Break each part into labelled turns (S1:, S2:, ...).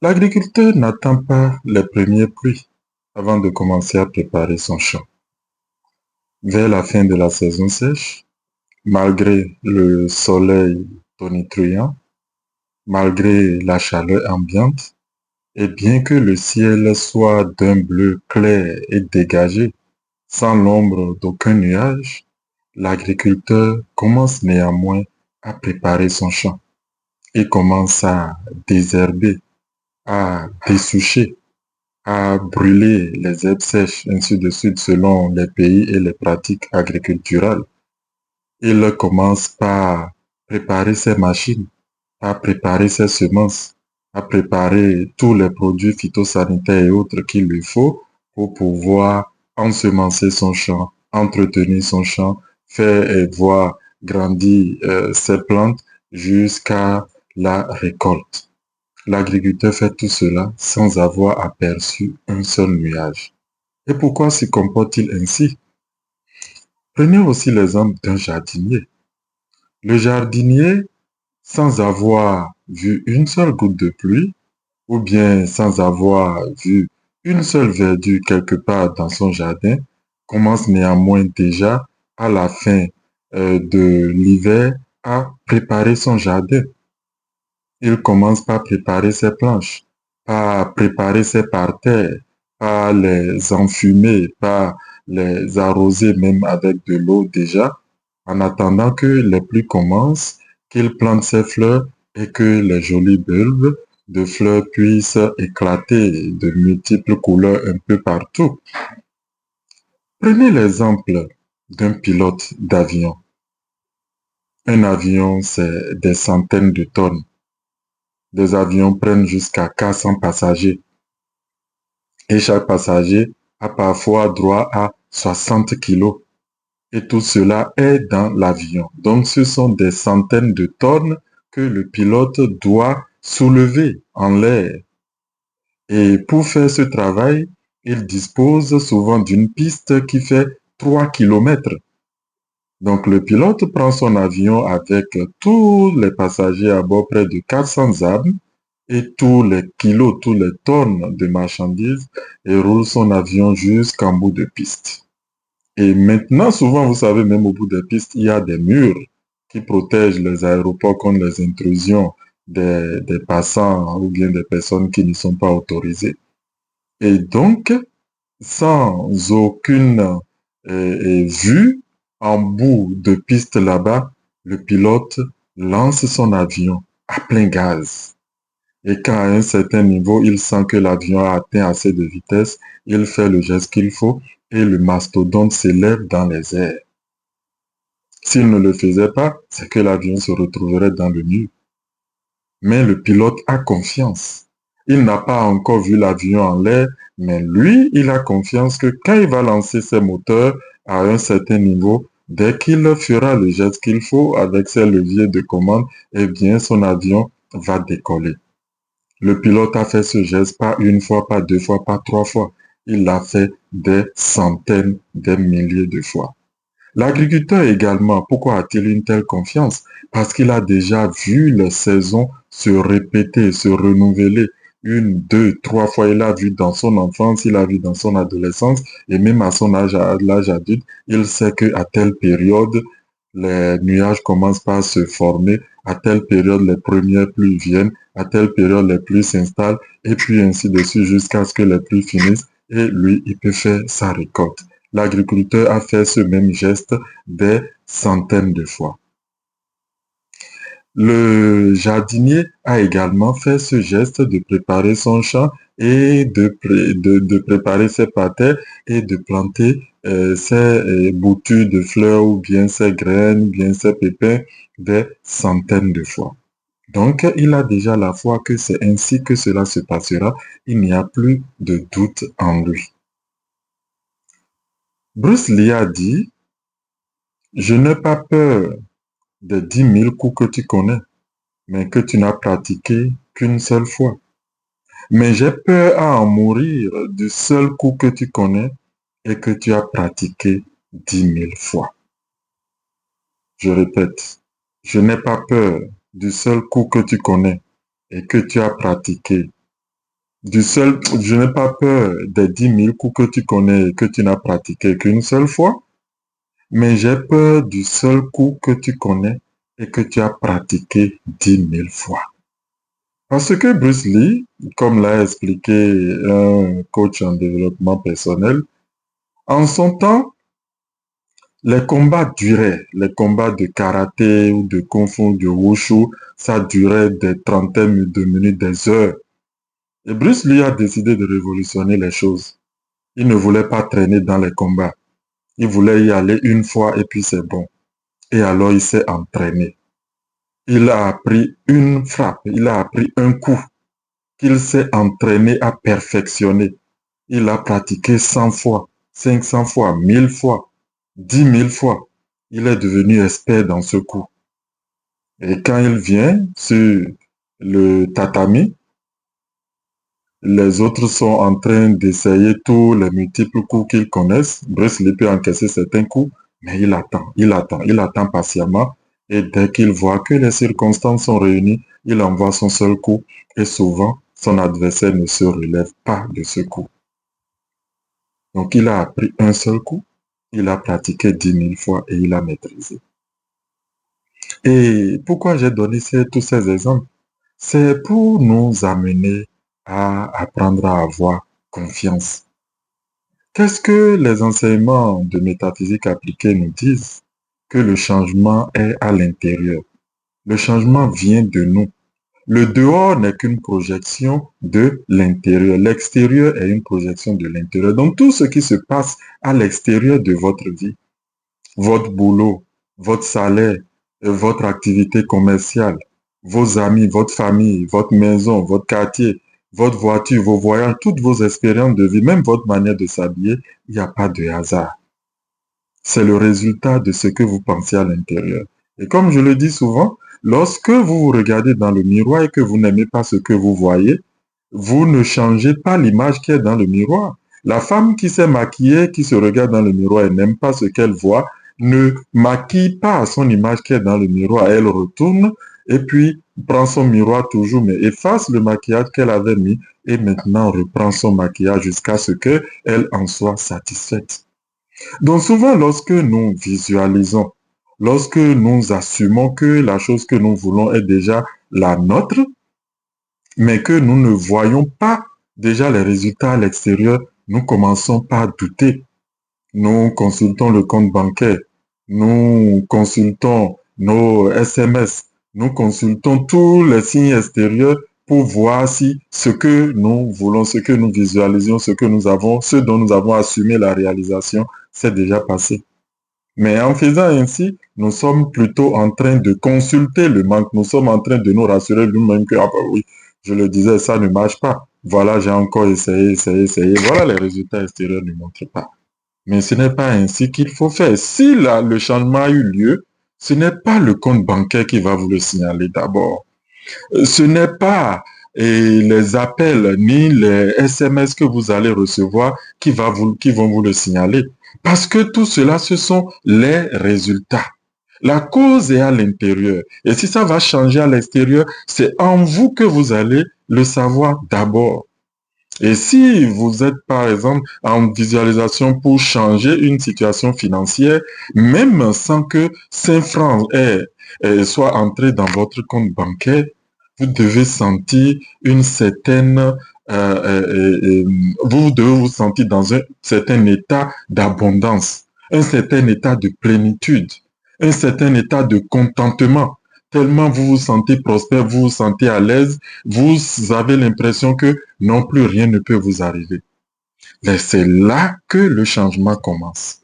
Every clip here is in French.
S1: L'agriculteur n'attend pas les premières pluies avant de commencer à préparer son champ. Vers la fin de la saison sèche, malgré le soleil tonitruant, malgré la chaleur ambiante, et bien que le ciel soit d'un bleu clair et dégagé, sans l'ombre d'aucun nuage, l'agriculteur commence néanmoins à préparer son champ. Il commence à désherber, à dessoucher, à brûler les herbes sèches, ainsi de suite, selon les pays et les pratiques agriculturales. Il commence par préparer ses machines, à préparer ses semences, à préparer tous les produits phytosanitaires et autres qu'il lui faut pour pouvoir ensemencer son champ, entretenir son champ, faire et voir grandir ses plantes jusqu'à la récolte. L'agriculteur fait tout cela sans avoir aperçu un seul nuage. Et pourquoi se comporte-t-il ainsi? Prenez aussi l'exemple d'un jardinier. Le jardinier, sans avoir vu une seule goutte de pluie, ou bien sans avoir vu une seule verdure quelque part dans son jardin, commence néanmoins déjà à la fin de l'hiver à préparer son jardin. Il commence par préparer ses planches, par préparer ses parterres, par les enfumer, par les arroser même avec de l'eau déjà, en attendant que les pluies commencent, qu'il plante ses fleurs et que les jolis bulbes de fleurs puissent éclater de multiples couleurs un peu partout. Prenez l'exemple d'un pilote d'avion. Un avion, c'est des centaines de tonnes. Des avions prennent jusqu'à 400 passagers et chaque passager a parfois droit à 60 kilos. Et tout cela est dans l'avion. Donc ce sont des centaines de tonnes que le pilote doit soulever en l'air. Et pour faire ce travail, il dispose souvent d'une piste qui fait 3 kilomètres. Donc le pilote prend son avion avec tous les passagers à bord, près de 400 âmes, et tous les kilos, tous les tonnes de marchandises, et roule son avion jusqu'en bout de piste. Et maintenant, souvent, vous savez, même au bout des pistes, il y a des murs qui protègent les aéroports contre les intrusions des passants ou bien des personnes qui ne sont pas autorisées. Et donc, sans aucune vue, en bout de piste là-bas, le pilote lance son avion à plein gaz. Et quand à un certain niveau, il sent que l'avion a atteint assez de vitesse, il fait le geste qu'il faut et le mastodonte s'élève dans les airs. S'il ne le faisait pas, c'est que l'avion se retrouverait dans le mur. Mais le pilote a confiance. Il n'a pas encore vu l'avion en l'air, mais lui, il a confiance que quand il va lancer ses moteurs à un certain niveau, dès qu'il fera le geste qu'il faut avec ses leviers de commande, eh bien, son avion va décoller. Le pilote a fait ce geste pas une fois, pas deux fois, pas trois fois. Il l'a fait des centaines, des milliers de fois. L'agriculteur également, pourquoi a-t-il une telle confiance? Parce qu'il a déjà vu les saisons se répéter, se renouveler une, deux, trois fois. Il a vu dans son enfance, il a vu dans son adolescence et même à son âge, à l'âge adulte, il sait qu'à telle période, les nuages commencent par se former, à telle période, les premières pluies viennent, à telle période, les pluies s'installent et puis ainsi de suite jusqu'à ce que les pluies finissent et lui, il peut faire sa récolte. L'agriculteur a fait ce même geste des centaines de fois. Le jardinier a également fait ce geste de préparer son champ et de préparer ses parterres et de planter ses boutures de fleurs ou bien ses graines, ou bien ses pépins des centaines de fois. Donc, il a déjà la foi que c'est ainsi que cela se passera. Il n'y a plus de doute en lui. Bruce Lee a dit, je n'ai pas peur des 10 000 coups que tu connais, mais que tu n'as pratiqué qu'une seule fois. Mais j'ai peur à en mourir du seul coup que tu connais et que tu as pratiqué 10 000 fois. Je répète, je n'ai pas peur du seul coup que tu connais et que tu as pratiqué Je n'ai pas peur des 10 000 coups que tu connais et que tu n'as pratiqué qu'une seule fois, mais j'ai peur du seul coup que tu connais et que tu as pratiqué 10 000 fois. Parce que Bruce Lee, comme l'a expliqué un coach en développement personnel, en son temps, les combats duraient. Les combats de karaté ou de kung-fu, de wushu, ça durait des trentaines de minutes, des heures. Et Bruce Lee a décidé de révolutionner les choses. Il ne voulait pas traîner dans les combats. Il voulait y aller une fois et puis c'est bon. Et alors il s'est entraîné. Il a appris une frappe, il a appris un coup qu'il s'est entraîné à perfectionner. Il a pratiqué 100 fois, 500 fois, 1000 fois, 10 000 fois. Il est devenu expert dans ce coup. Et quand il vient sur le tatami, les autres sont en train d'essayer tous les multiples coups qu'ils connaissent. Bruce Lee peut encaisser certains coups, mais il attend patiemment. Et dès qu'il voit que les circonstances sont réunies, il envoie son seul coup. Et souvent, son adversaire ne se relève pas de ce coup. Donc, il a appris un seul coup, il a pratiqué 10 000 fois et il a maîtrisé. Et pourquoi j'ai donné tous ces exemples? C'est pour nous amener à apprendre à avoir confiance. Qu'est-ce que les enseignements de métaphysique appliquée nous disent? Que le changement est à l'intérieur. Le changement vient de nous. Le dehors n'est qu'une projection de l'intérieur. L'extérieur est une projection de l'intérieur. Donc tout ce qui se passe à l'extérieur de votre vie, votre boulot, votre salaire, votre activité commerciale, vos amis, votre famille, votre maison, votre quartier, votre voiture, vos voyages, toutes vos expériences de vie, même votre manière de s'habiller, il n'y a pas de hasard. C'est le résultat de ce que vous pensez à l'intérieur. Et comme je le dis souvent, lorsque vous vous regardez dans le miroir et que vous n'aimez pas ce que vous voyez, vous ne changez pas l'image qui est dans le miroir. La femme qui s'est maquillée, qui se regarde dans le miroir et n'aime pas ce qu'elle voit, ne maquille pas son image qui est dans le miroir. Elle retourne et puis prend son miroir toujours, mais efface le maquillage qu'elle avait mis et maintenant reprend son maquillage jusqu'à ce qu'elle en soit satisfaite. Donc souvent, lorsque nous visualisons, lorsque nous assumons que la chose que nous voulons est déjà la nôtre, mais que nous ne voyons pas déjà les résultats à l'extérieur, nous commençons par douter. Nous consultons le compte bancaire, nous consultons nos SMS, nous consultons tous les signes extérieurs pour voir si ce que nous voulons, ce que nous visualisons, ce que nous avons, ce dont nous avons assumé la réalisation, s'est déjà passé. Mais en faisant ainsi, nous sommes plutôt en train de consulter le manque. Nous sommes en train de nous rassurer nous-mêmes que, ah bah oui, je le disais, ça ne marche pas. Voilà, j'ai encore essayé. Voilà, les résultats extérieurs ne montrent pas. Mais ce n'est pas ainsi qu'il faut faire. Si le changement a eu lieu, ce n'est pas le compte bancaire qui va vous le signaler d'abord. Ce n'est pas les appels ni les SMS que vous allez recevoir qui vont vous le signaler. Parce que tout cela, ce sont les résultats. La cause est à l'intérieur. Et si ça va changer à l'extérieur, c'est en vous que vous allez le savoir d'abord. Et si vous êtes, par exemple, en visualisation pour changer une situation financière, même sans que 5 francs soient entrés dans votre compte bancaire, vous devez sentir une certaine, vous devez vous sentir dans un certain état d'abondance, un certain état de plénitude, un certain état de contentement. Tellement vous vous sentez prospère, vous vous sentez à l'aise, vous avez l'impression que non plus rien ne peut vous arriver. Mais c'est là que le changement commence.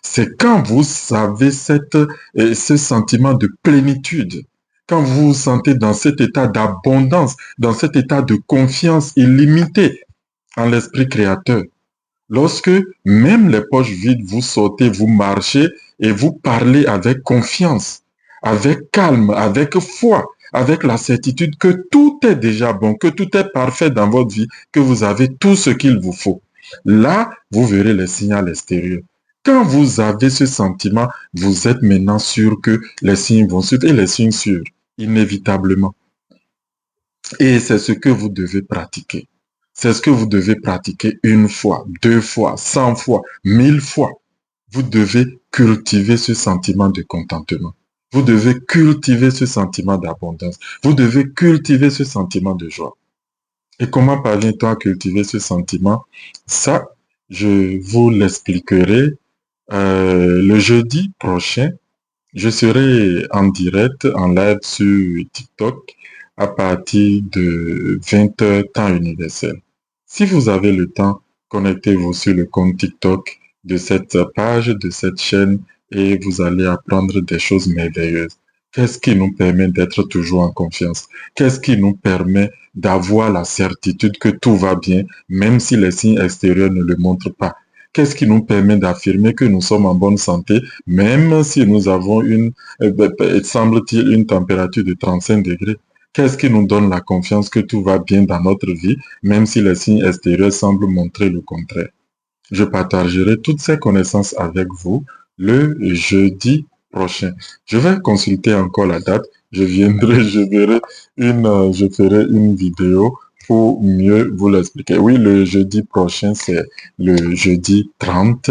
S1: C'est quand vous avez ce sentiment de plénitude, quand vous vous sentez dans cet état d'abondance, dans cet état de confiance illimitée en l'esprit créateur. Lorsque même les poches vides, vous sortez, vous marchez et vous parlez avec confiance, avec calme, avec foi, avec la certitude que tout est déjà bon, que tout est parfait dans votre vie, que vous avez tout ce qu'il vous faut. Là, vous verrez les signes à l'extérieur. Quand vous avez ce sentiment, vous êtes maintenant sûr que les signes vont suivre et les signes suivent, inévitablement. Et c'est ce que vous devez pratiquer. C'est ce que vous devez pratiquer une fois, 2 fois, 100 fois, 1000 fois. Vous devez cultiver ce sentiment de contentement. Vous devez cultiver ce sentiment d'abondance. Vous devez cultiver ce sentiment de joie. Et comment parvient-on à cultiver ce sentiment? Ça, je vous l'expliquerai le jeudi prochain. Je serai en direct, en live sur TikTok à partir de 20 h temps universel. Si vous avez le temps, connectez-vous sur le compte TikTok de cette page, de cette chaîne, et vous allez apprendre des choses merveilleuses. Qu'est-ce qui nous permet d'être toujours en confiance? Qu'est-ce qui nous permet d'avoir la certitude que tout va bien, même si les signes extérieurs ne le montrent pas? Qu'est-ce qui nous permet d'affirmer que nous sommes en bonne santé, même si nous avons semble-t-il, une température de 35 degrés? Qu'est-ce qui nous donne la confiance que tout va bien dans notre vie, même si les signes extérieurs semblent montrer le contraire? Je partagerai toutes ces connaissances avec vous le jeudi prochain. Je vais consulter encore la date. Je viendrai, je ferai une vidéo pour mieux vous l'expliquer. Oui, le jeudi prochain, c'est le jeudi 30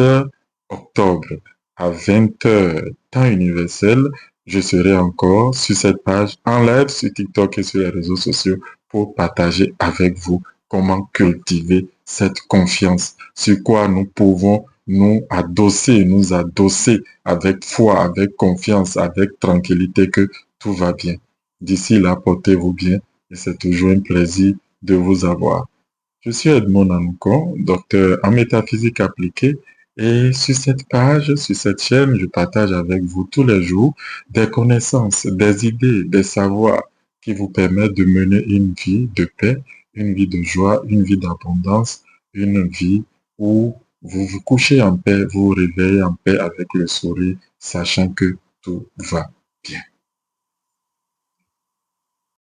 S1: octobre à 20 h temps universel. Je serai encore sur cette page en live sur TikTok et sur les réseaux sociaux pour partager avec vous comment cultiver cette confiance, sur quoi nous pouvons nous adosser avec foi, avec confiance, avec tranquillité que tout va bien. D'ici là, portez-vous bien et c'est toujours un plaisir de vous avoir. Je suis Edmond Anouko, docteur en métaphysique appliquée, et sur cette page, sur cette chaîne, je partage avec vous tous les jours des connaissances, des idées, des savoirs qui vous permettent de mener une vie de paix, une vie de joie, une vie d'abondance, une vie où vous vous couchez en paix, vous vous réveillez en paix avec le sourire, sachant que tout va bien.